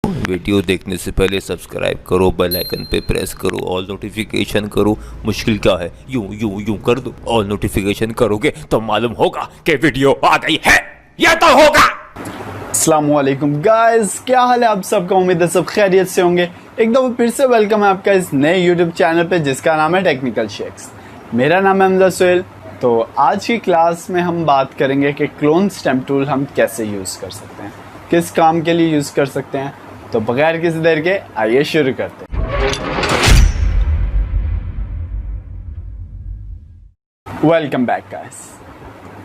Video देखने से पहले सब्सक्राइब करो, बेल आइकन पे प्रेस करो, ऑल नोटिफिकेशन करो। मुश्किल क्या है, यूं यूं यूं कर दो। ऑल नोटिफिकेशन करोगे तो मालूम होगा कि वीडियो आ गई है। यह तो होगा। अस्सलामुअलैकुम गाइस, क्या हाल है आप सबका। उम्मीद है सब खैरियत से होंगे। एक दफ़ा फिर से वेलकम है आपका इस नए यूट्यूब चैनल पे जिसका नाम है टेक्निकल शेक्स। मेरा नाम है हमजा सोहेल। तो आज की क्लास में हम बात करेंगे कि क्लोन स्टैम्प टूल हम कैसे यूज़ कर सकते हैं, किस काम के लिए यूज़ कर सकते हैं। तो बगैर किसी देर के आइए शुरू करते हैं। Welcome back guys.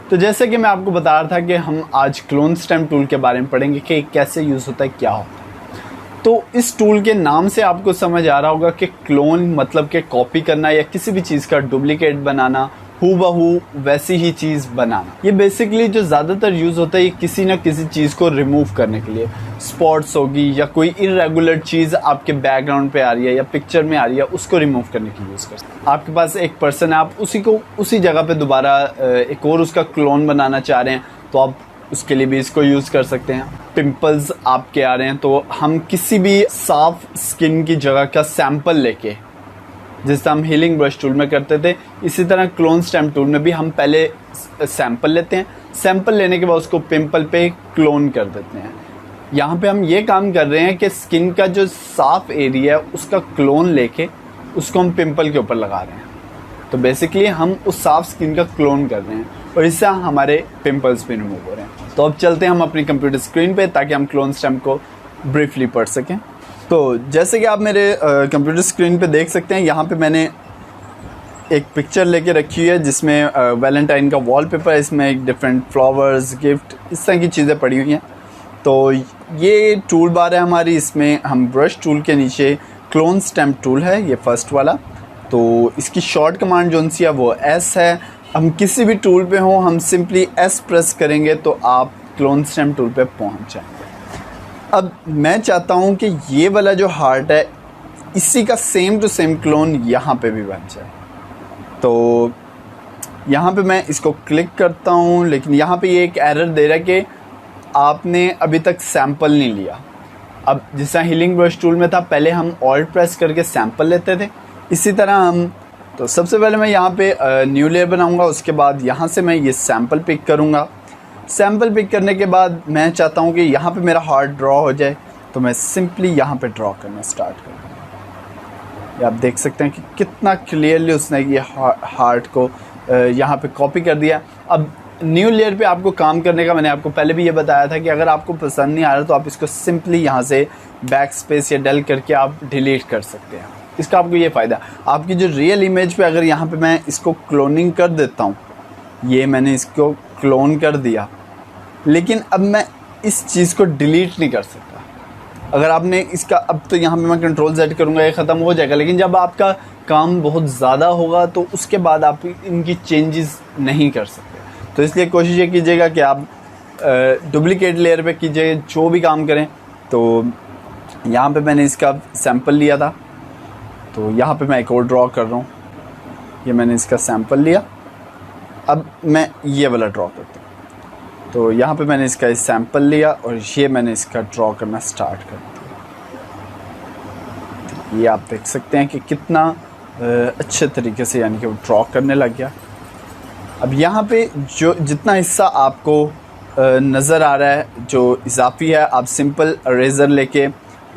तो जैसे कि मैं आपको बता रहा था कि हम आज क्लोन स्टैम्प टूल के बारे में पढ़ेंगे कि कैसे यूज़ होता है, क्या होता है। तो इस टूल के नाम से आपको समझ आ रहा होगा कि क्लोन मतलब कि कॉपी करना या किसी भी चीज़ का डुप्लीकेट बनाना, हूबहू वैसी ही चीज़ बनाना। ये बेसिकली जो ज़्यादातर यूज़ होता है ये किसी ना किसी चीज़ को रिमूव करने के लिए। स्पॉट्स होगी या कोई इरेगुलर चीज़ आपके बैकग्राउंड पे आ रही है या पिक्चर में आ रही है, उसको रिमूव करने की यूज़ कर सकते हैं। आपके पास एक पर्सन है, आप उसी जगह पे दोबारा एक और उसका क्लोन बनाना चाह रहे हैं, तो आप उसके लिए भी इसको यूज़ कर सकते हैं। पिंपल्स आपके आ रहे हैं तो हम किसी भी साफ स्किन की जगह का सैंपल लेके, जिस हम हीलिंग ब्रश टूल में करते थे, इसी तरह क्लोन स्टैम्प टूल में भी हम पहले सैंपल लेते हैं। सैंपल लेने के बाद उसको पिंपल पे क्लोन कर देते हैं। यहाँ पे हम ये काम कर रहे हैं कि स्किन का जो साफ एरिया है उसका क्लोन लेके उसको हम पिंपल के ऊपर लगा रहे हैं। तो बेसिकली हम उस साफ स्किन का क्लोन कर रहे हैं और इससे हमारे पिंपल्स भी रिमूव हो रहे हैं। तो अब चलते हैं हम अपनी कंप्यूटर स्क्रीन पे ताकि हम क्लोन स्टैम्प को ब्रीफली पढ़ सकें। तो जैसे कि आप मेरे कंप्यूटर स्क्रीन पे देख सकते हैं, यहाँ पे मैंने एक पिक्चर लेके रखी है जिसमें वैलेंटाइन का वॉलपेपर है। इसमें एक डिफरेंट फ्लावर्स, गिफ्ट, इस तरह की चीज़ें पड़ी हुई हैं। तो ये टूल बार है हमारी। इसमें हम ब्रश टूल के नीचे क्लोन स्टैम्प टूल है, ये फर्स्ट वाला। तो इसकी शॉर्ट कमांड जो सी है वो एस है। हम किसी भी टूल पे हों, हम सिंपली एस प्रेस करेंगे तो आप क्लोन स्टैम्प टूल पे पहुँच जाएंगे। अब मैं चाहता हूँ कि ये वाला जो हार्ट है इसी का सेम टू सेम क्लोन यहाँ पे भी बन जाए। तो यहाँ पे मैं इसको क्लिक करता हूँ, लेकिन यहाँ पे ये एक एरर दे रहा है कि आपने अभी तक सैंपल नहीं लिया। अब जैसा हीलिंग ब्रश टूल में था, पहले हम ऑल्ट प्रेस करके सैंपल लेते थे, इसी तरह हम तो सबसे पहले मैं यहाँ पे न्यू लेयर बनाऊँगा। उसके बाद यहाँ से मैं ये सैंपल पिक करूँगा। सैंपल पिक करने के बाद मैं चाहता हूँ कि यहाँ पे मेरा हार्ट ड्रॉ हो जाए, तो मैं सिंपली यहाँ पे ड्रॉ करना स्टार्ट करूँगा। आप देख सकते हैं कि कितना क्लियरली उसने ये हार्ट को यहाँ पे कॉपी कर दिया। अब न्यू लेयर पे आपको काम करने का मैंने आपको पहले भी ये बताया था कि अगर आपको पसंद नहीं आ रहा तो आप इसको सिंपली यहाँ से बैक स्पेस या डेल करके आप डिलीट कर सकते हैं। इसका आपको ये फ़ायदा, आपकी जो रियल इमेज पे अगर यहाँ पे मैं इसको क्लोनिंग कर देता हूँ, ये मैंने इसको क्लोन कर दिया, लेकिन अब मैं इस चीज़ को डिलीट नहीं कर सकता। अगर आपने इसका, अब तो यहाँ पे मैं कंट्रोल Z करूँगा, ये ख़त्म हो जाएगा। लेकिन जब आपका काम बहुत ज़्यादा होगा तो उसके बाद आप इनकी चेंजेस नहीं कर सकते। तो इसलिए कोशिश ये कीजिएगा कि आप डुप्लीकेट लेयर पे कीजिए जो भी काम करें। तो यहाँ पे मैंने इसका सैंपल लिया था, तो यहाँ पे मैं एक और ड्रॉ कर रहा हूँ। ये मैंने इसका सैंपल लिया, अब मैं ये वाला ड्रॉ करता हूँ। तो यहाँ पे मैंने इसका सैंपल लिया और ये मैंने इसका ड्रॉ करना स्टार्ट कर दिया। ये आप देख सकते हैं कि कितना अच्छे तरीके से यानी कि वो ड्रॉ करने लग गया। अब यहाँ पे जो जितना हिस्सा आपको नज़र आ रहा है जो इजाफी है, आप सिंपल इरेज़र लेके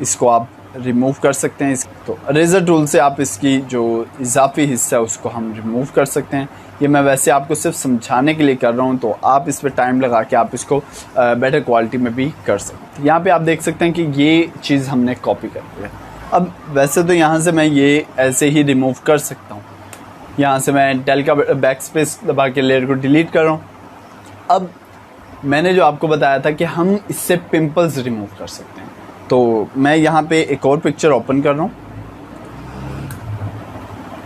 इसको आप रिमूव कर सकते हैं। तो इरेज़र टूल से आप इसकी जो इजाफी हिस्सा है उसको हम रिमूव कर सकते हैं। ये मैं वैसे आपको सिर्फ समझाने के लिए कर रहा हूँ, तो आप इस पर टाइम लगा के आप इसको बेटर क्वालिटी में भी कर सकते हैं। यहाँ पे आप देख सकते हैं कि ये चीज़ हमने कॉपी कर ली है। अब वैसे तो यहाँ से मैं ये ऐसे ही रिमूव कर सकता हूँ। यहाँ से मैं डेल का बैक स्पेस दबा के लेयर को डिलीट कर रहा हूँ। अब मैंने जो आपको बताया था कि हम इससे पिंपल्स रिमूव कर सकते हैं, तो मैं यहाँ पे एक और पिक्चर ओपन कर रहा हूँ।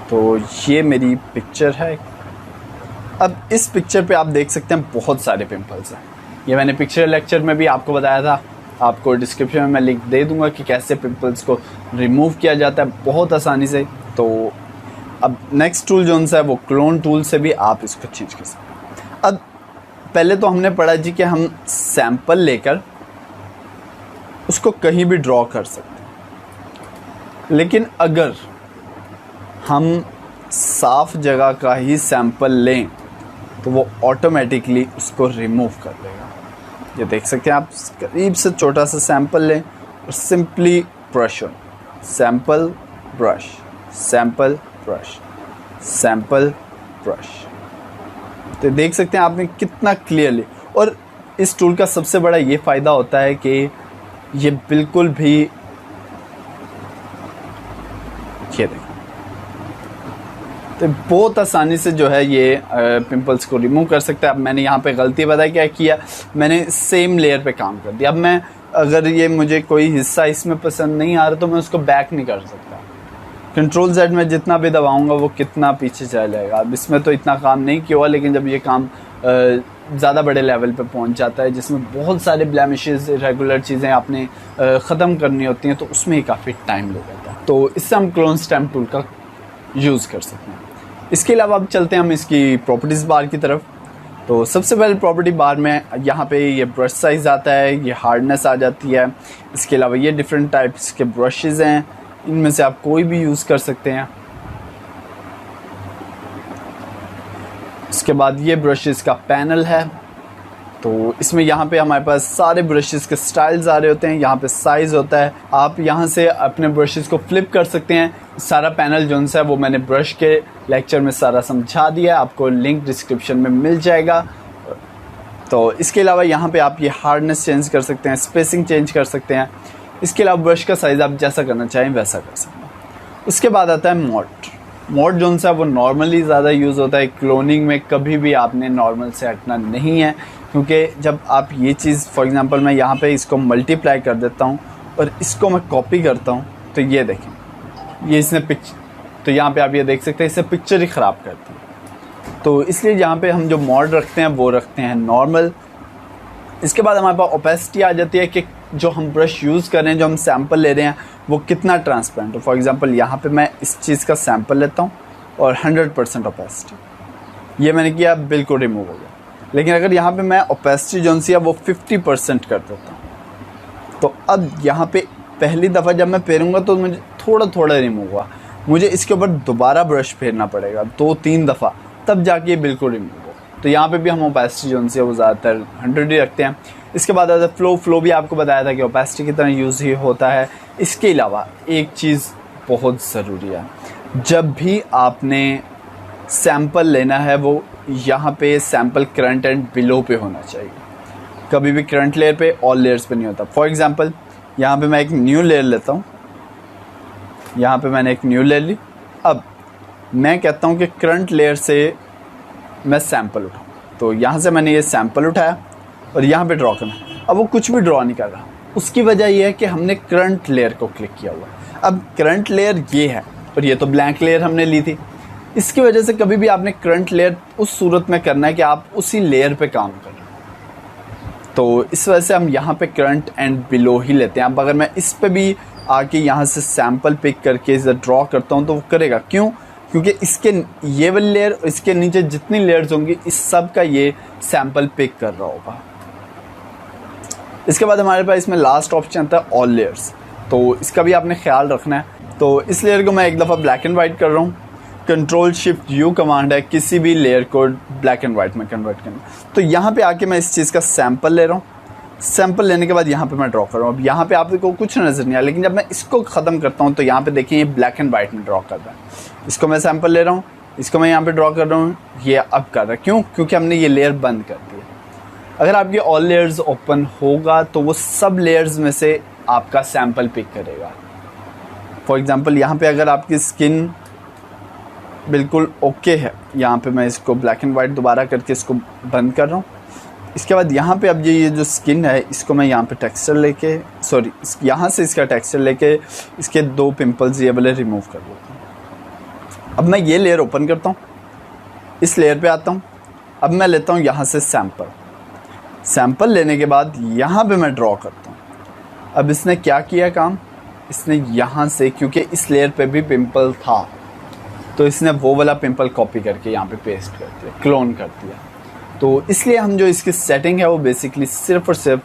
तो ये मेरी पिक्चर है। अब इस पिक्चर पे आप देख सकते हैं बहुत सारे पिंपल्स हैं। ये मैंने पिक्चर लेक्चर में भी आपको बताया था, आपको डिस्क्रिप्शन में मैं लिंक दे दूंगा कि कैसे पिंपल्स को रिमूव किया जाता है बहुत आसानी से। तो अब नेक्स्ट टूल जो है वो क्लोन टूल से भी आप इसको चेंज कर सकते हैं। अब पहले तो हमने पढ़ा जी कि हम सैंपल लेकर उसको कहीं भी ड्रॉ कर सकते हैं। लेकिन अगर हम साफ जगह का ही सैंपल लें तो वो ऑटोमेटिकली उसको रिमूव कर देगा। ये देख सकते हैं आप, करीब से छोटा सा सैंपल लें और simply brush on, sample brush, sample brush, sample brush. तो देख सकते हैं आपने कितना क्लियरली। और इस टूल का सबसे बड़ा ये फ़ायदा होता है कि ये बिल्कुल भी, ये देखें, तो बहुत आसानी से जो है ये पिंपल्स को रिमूव कर सकता है। अब मैंने यहाँ पे गलती बताई, क्या किया मैंने, सेम लेयर पे काम कर दिया। अब मैं अगर ये मुझे कोई हिस्सा इसमें पसंद नहीं आ रहा तो मैं उसको बैक नहीं कर सकता। कंट्रोल Z में जितना भी दबाऊंगा वो कितना पीछे चला जाएगा। अब इसमें तो इतना काम नहीं किया हुआ, लेकिन जब ये काम ज़्यादा बड़े लेवल पे पहुंच जाता है जिसमें बहुत सारे ब्लेमिशेस, रेगुलर चीज़ें आपने ख़त्म करनी होती हैं, तो उसमें ही काफ़ी टाइम लग जाता है। तो इससे हम क्लोन स्टैम्प टूल का यूज़ कर सकते हैं। इसके अलावा अब चलते हैं हम इसकी प्रॉपर्टीज़ बार की तरफ। तो सबसे पहले प्रॉपर्टी बार में यहाँ पे ये ब्रश साइज़ आता है, ये हार्डनेस आ जाती है। इसके अलावा ये डिफरेंट टाइप्स के ब्रशेज़ हैं, इनमें से आप कोई भी यूज़ कर सकते हैं। इसके बाद ये ब्रशेज़ का पैनल है, तो इसमें यहाँ पे हमारे पास सारे ब्रशेज़ के स्टाइल्स आ रहे होते हैं। यहाँ पे साइज़ होता है, आप यहाँ से अपने ब्रशेज़ को फ्लिप कर सकते हैं। सारा पैनल जो है वो मैंने ब्रश के लेक्चर में सारा समझा दिया, आपको लिंक डिस्क्रिप्शन में मिल जाएगा। तो इसके अलावा यहाँ पे आप ये हार्डनेस चेंज कर सकते हैं, स्पेसिंग चेंज कर सकते हैं। इसके अलावा ब्रश का साइज़ आप जैसा करना चाहें वैसा कर सकते हैं। उसके बाद आता है मोड जो है वो नॉर्मली ज़्यादा यूज़ होता है। क्लोनिंग में कभी भी आपने नॉर्मल से हटना नहीं है, क्योंकि जब आप ये चीज़, फॉर एग्जांपल मैं यहाँ पे इसको मल्टीप्लाई कर देता हूँ और इसको मैं कॉपी करता हूँ, तो ये देखें, ये इसने तो यहाँ पे आप ये देख सकते हैं, इससे पिक्चर ही ख़राब करती है। तो इसलिए यहाँ पे हम जो मोड रखते हैं वो रखते हैं नॉर्मल। इसके बाद हमारे पास ओपेसिटी आ जाती है कि जो हम ब्रश यूज़ कर रहे हैं, जो हम सैंपल ले रहे हैं, वो कितना ट्रांसपेरेंट हो। फॉर एग्जांपल यहाँ पे मैं इस चीज़ का सैंपल लेता हूँ और 100% ओपेसिटी, ये मैंने किया, बिल्कुल रिमूव हो गया। लेकिन अगर यहाँ पे मैं ओपेसिटी जो सी है वो 50% कर देता हूँ, तो अब यहाँ पे पहली दफ़ा जब मैं फेरूँगा तो मुझे थोड़ा थोड़ा रिमूव हुआ, मुझे इसके ऊपर दोबारा ब्रश फेरना पड़ेगा 2-3 दफ़ा, तब जाके ये बिल्कुल रिमूव हो। तो यहाँ पे भी हम ओपेसिटी जो है वो ज़्यादातर 100 ही रखते हैं। इसके बाद आता है फ्लो भी आपको बताया था कि ओपेसिटी की तरह यूज़ ही होता है। इसके अलावा एक चीज़ बहुत ज़रूरी है, जब भी आपने सैंपल लेना है वो यहाँ पे सैंपल करंट एंड बिलो पे होना चाहिए, कभी भी करंट लेयर पे, ऑल लेयर्स पे नहीं होता। फॉर एग्जांपल यहाँ पे मैं एक न्यू लेयर लेता हूँ, यहाँ पे मैंने एक न्यू लेयर ली। अब मैं कहता हूँ कि करंट लेयर से मैं सैंपल उठाऊँ, तो यहाँ से मैंने ये सैंपल उठाया और यहाँ पे ड्रॉ करना। अब वो कुछ भी ड्रॉ नहीं कर रहा, उसकी वजह ये है कि हमने करंट लेयर को क्लिक किया हुआ है। अब करंट लेयर ये है और ये तो ब्लैंक लेयर हमने ली थी। इसकी वजह से कभी भी आपने करंट लेयर उस सूरत में करना है कि आप उसी लेयर पे काम कर रहे हैं, तो इस वजह से हम यहाँ पे करंट एंड बिलो ही लेते हैं। अब अगर मैं इस पे भी आके यहाँ से सैंपल पिक करके इसे ड्रॉ करता हूँ तो वो करेगा, क्यों? क्योंकि इसके ये वाली लेयर, इसके नीचे जितनी लेयर्स होंगी, इस सब का ये सैंपल पिक कर रहा होगा। इसके बाद हमारे पास इसमें लास्ट ऑप्शन आता है ऑल लेयर्स, तो इसका भी आपने ख्याल रखना है। तो इस लेयर को मैं एक दफ़ा ब्लैक एंड वाइट कर रहा हूँ, Ctrl+Shift+U कमांड है किसी भी लेयर को ब्लैक एंड वाइट में कन्वर्ट करना। तो यहाँ पे आके मैं इस चीज़ का सैंपल ले रहा हूँ, सैंपल लेने के बाद यहाँ पे मैं ड्रॉ कर रहा हूँ। अब यहाँ पे आपको कुछ नज़र नहीं आया, लेकिन जब मैं इसको ख़त्म करता हूँ तो यहाँ पे देखिए ये ब्लैक एंड वाइट में ड्रॉ कर रहा है। इसको मैं सैंपल ले रहा हूँ, इसको मैं यहाँ पे ड्रॉ कर रहा हूँ, ये अब कर रहा है। क्यों? क्योंकि हमने ये लेयर बंद कर दी है। अगर आपकी ऑल लेयर्स ओपन होगा तो वो सब लेयर्स में से आपका सैंपल पिक करेगा। फॉर एग्ज़ाम्पल यहाँ पे अगर आपकी स्किन बिल्कुल ओके है, यहाँ पे मैं इसको ब्लैक एंड वाइट दोबारा करके इसको बंद कर रहा हूँ। इसके बाद यहाँ पे अब ये जो स्किन है, इसको मैं यहाँ पे टेक्सचर लेके, सॉरी, यहाँ से इसका टेक्सचर लेके इसके 2 पिंपल्स ये वाले रिमूव कर देता हूँ। अब मैं ये लेयर ओपन करता हूँ, इस लेयर पे आता हूँ। अब मैं लेता हूँ यहाँ से सैंपल लेने के बाद यहाँ पे मैं ड्रॉ करता हूँ। अब इसने क्या किया काम, इसने यहाँ से, क्योंकि इस लेयर पे भी पिंपल था, तो इसने वो वाला पिंपल कॉपी करके यहाँ पे पेस्ट कर दिया, क्लोन कर दिया। तो इसलिए हम जो इसकी सेटिंग है वो बेसिकली सिर्फ और सिर्फ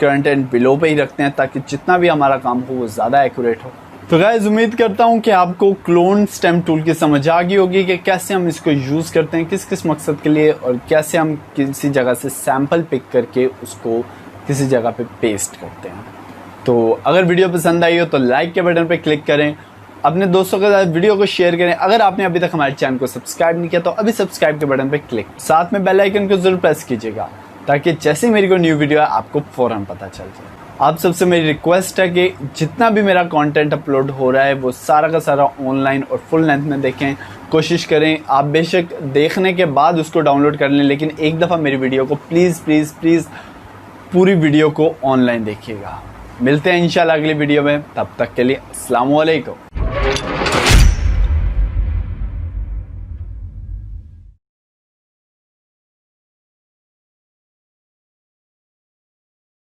करंट एंड बिलो पे ही रखते हैं ताकि जितना भी हमारा काम हो वो ज़्यादा एक्यूरेट हो। तो गाइस उम्मीद करता हूँ कि आपको क्लोन स्टेम टूल की समझ आ गई होगी कि कैसे हम इसको यूज़ करते हैं, किस किस मकसद के लिए, और कैसे हम किसी जगह से सैंपल पिक करके उसको किसी जगह पे पेस्ट करते हैं। तो अगर वीडियो पसंद आई हो तो लाइक के बटन पे क्लिक करें, अपने दोस्तों के साथ वीडियो को शेयर करें। अगर आपने अभी तक हमारे चैनल को सब्सक्राइब नहीं किया तो अभी सब्सक्राइब के बटन पे क्लिक, साथ में बेल आइकन को जरूर प्रेस कीजिएगा ताकि जैसे ही मेरी कोई न्यू वीडियो है आपको फौरन पता चल जाए। आप सबसे मेरी रिक्वेस्ट है कि जितना भी मेरा कंटेंट अपलोड हो रहा है वो सारा का सारा ऑनलाइन और फुल लेंथ में देखें, कोशिश करें। आप बेशक देखने के बाद उसको डाउनलोड कर लें, लेकिन एक दफ़ा मेरी वीडियो को प्लीज़ प्लीज़ प्लीज़ पूरी वीडियो को ऑनलाइन देखिएगा। मिलते हैं इंशाल्लाह अगली वीडियो में, तब तक के लिए अस्सलाम वालेकुम।